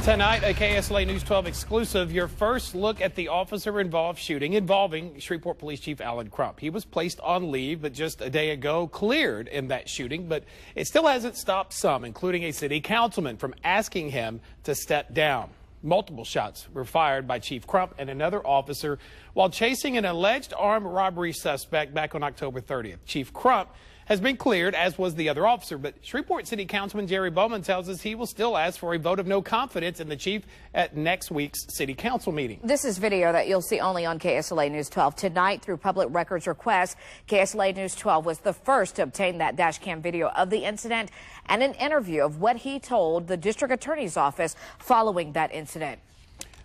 Tonight, a KSLA News 12 exclusive, your first look at the officer-involved shooting involving Shreveport Police Chief Alan Crump. He was placed on leave, but just a day ago cleared in that shooting, but it still hasn't stopped some, including a city councilman, from asking him to step down. Multiple shots were fired by Chief Crump and another officer while chasing an alleged armed robbery suspect back on October 30th. Chief Crump has been cleared, as was the other officer, but Shreveport City Councilman Jerry Bowman tells us he will still ask for a vote of no confidence in the chief at next week's city council meeting. This is video that you'll see only on KSLA News 12 tonight through public records request. KSLA News 12 was the first to obtain that dash cam video of the incident and an interview of what he told the district attorney's office following that incident.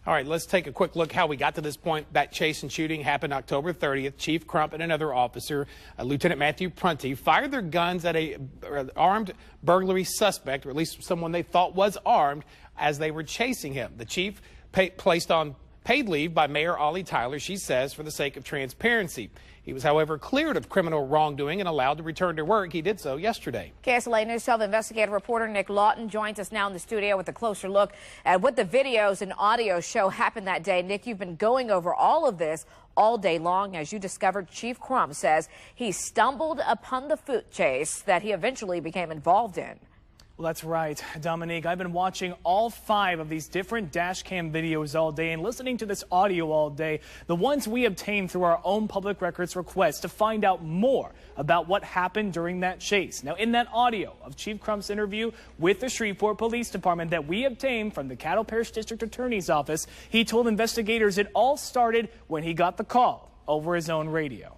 All right, let's take a quick look how we got to this point. That chase and shooting happened October 30th. Chief Crump and another officer, Lieutenant Matthew Prunty, fired their guns at a armed burglary suspect, or at least someone they thought was armed, as they were chasing him. The chief placed on paid leave by Mayor Ollie Tyler, she says, for the sake of transparency. He was, however, cleared of criminal wrongdoing and allowed to return to work. He did so yesterday. KSLA News 12 investigative reporter Nick Lawton joins us now in the studio with a closer look at what the videos and audio show happened that day. Nick, you've been going over all of this all day long as you discovered Chief Crump says he stumbled upon the foot chase that he eventually became involved in. Well, that's right, Dominique. I've been watching all 5 of these different dash cam videos all day and listening to this audio all day, the ones we obtained through our own public records request to find out more about what happened during that chase. Now, in that audio of Chief Crump's interview with the Shreveport Police Department that we obtained from the Caddo Parish District Attorney's Office, he told investigators it all started when he got the call over his own radio.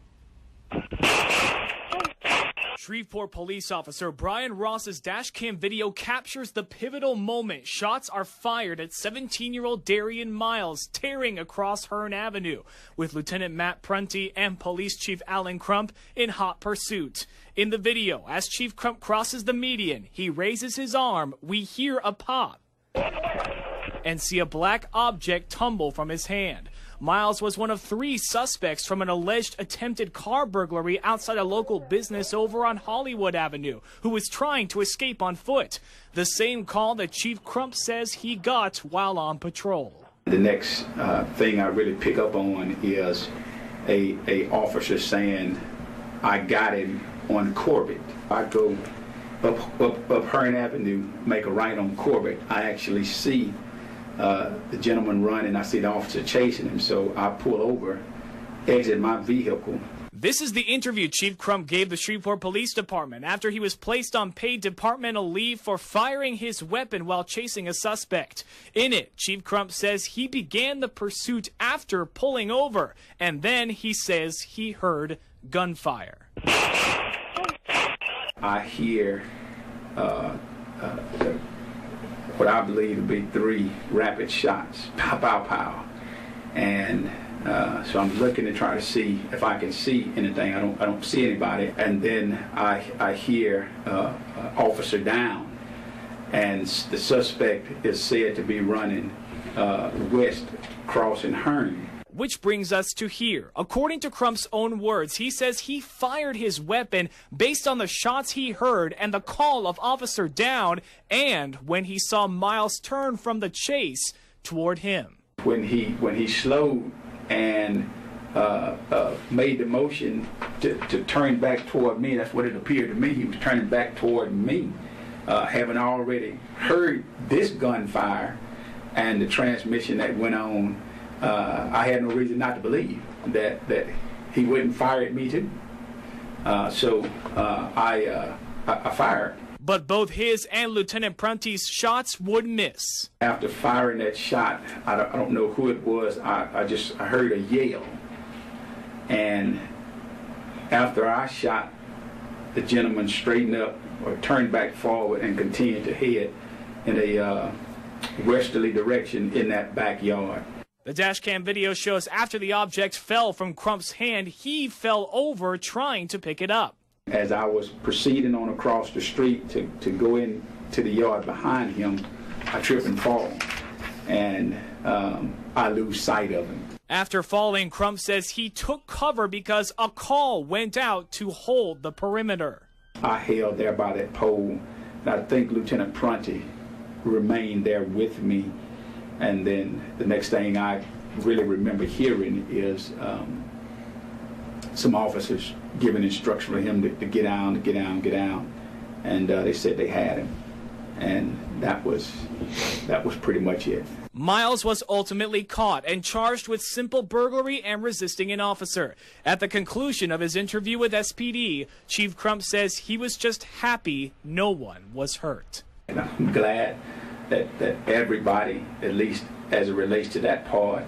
Shreveport Police Officer Brian Ross's dash cam video captures the pivotal moment. Shots are fired at 17-year-old Darian Miles tearing across Hearn Avenue, with Lieutenant Matt Prunty and Police Chief Alan Crump in hot pursuit. In the video, as Chief Crump crosses the median, he raises his arm. We hear a pop and see a black object tumble from his hand. Miles was one of 3 suspects from an alleged attempted car burglary outside a local business over on Hollywood Avenue, who was trying to escape on foot. The same call that Chief Crump says he got while on patrol. The next thing I really pick up on is a officer saying, I got him on Corbett. I go up Hearn Avenue, make a right on Corbett. I actually see the gentleman running. I see the officer chasing him, so I pull over, exit my vehicle. This is the interview Chief Crump gave the Shreveport Police Department after he was placed on paid departmental leave for firing his weapon while chasing a suspect. In it, Chief Crump says he began the pursuit after pulling over, and then he says he heard gunfire. I hear what I believe to be 3 rapid shots, pow, pow, pow. And so I'm looking to try to see if I can see anything. I don't see anybody. And then I hear officer down, and the suspect is said to be running west, crossing Hearn. Which brings us to here. According to Crump's own words, he says he fired his weapon based on the shots he heard and the call of Officer Down, and when he saw Miles turn from the chase toward him. When he slowed and made the motion to turn back toward me, that's what it appeared to me. He was turning back toward me, having already heard this gunfire and the transmission that went on. I had no reason not to believe that he wouldn't fire at me too. So I fired. But both his and Lieutenant Prunty's shots would miss. After firing that shot, I don't know who it was. I heard a yell, and after I shot, the gentleman straightened up or turned back forward and continued to head in a westerly direction in that backyard. The dashcam video shows after the object fell from Crump's hand, he fell over trying to pick it up. As I was proceeding on across the street to go into the yard behind him, I trip and fall, and I lose sight of him. After falling, Crump says he took cover because a call went out to hold the perimeter. I held there by that pole, and I think Lieutenant Prunty remained there with me And then the next thing I really remember hearing is some officers giving instruction for him to get down, to get down, get down. And they said they had him. And that was pretty much it. Miles was ultimately caught and charged with simple burglary and resisting an officer. At the conclusion of his interview with SPD, Chief Crump says he was just happy no one was hurt. And I'm glad that everybody, at least as it relates to that part,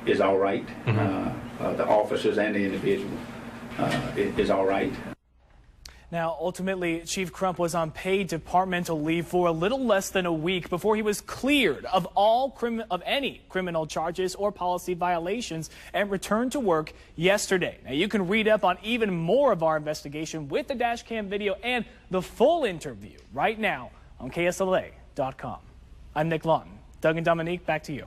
is all right. The officers and the individual is all right. Now, ultimately, Chief Crump was on paid departmental leave for a little less than a week before he was cleared of any criminal charges or policy violations and returned to work yesterday. Now, you can read up on even more of our investigation with the Dashcam video and the full interview right now on KSLA.com. I'm Nick Lawton. Doug and Dominique, back to you.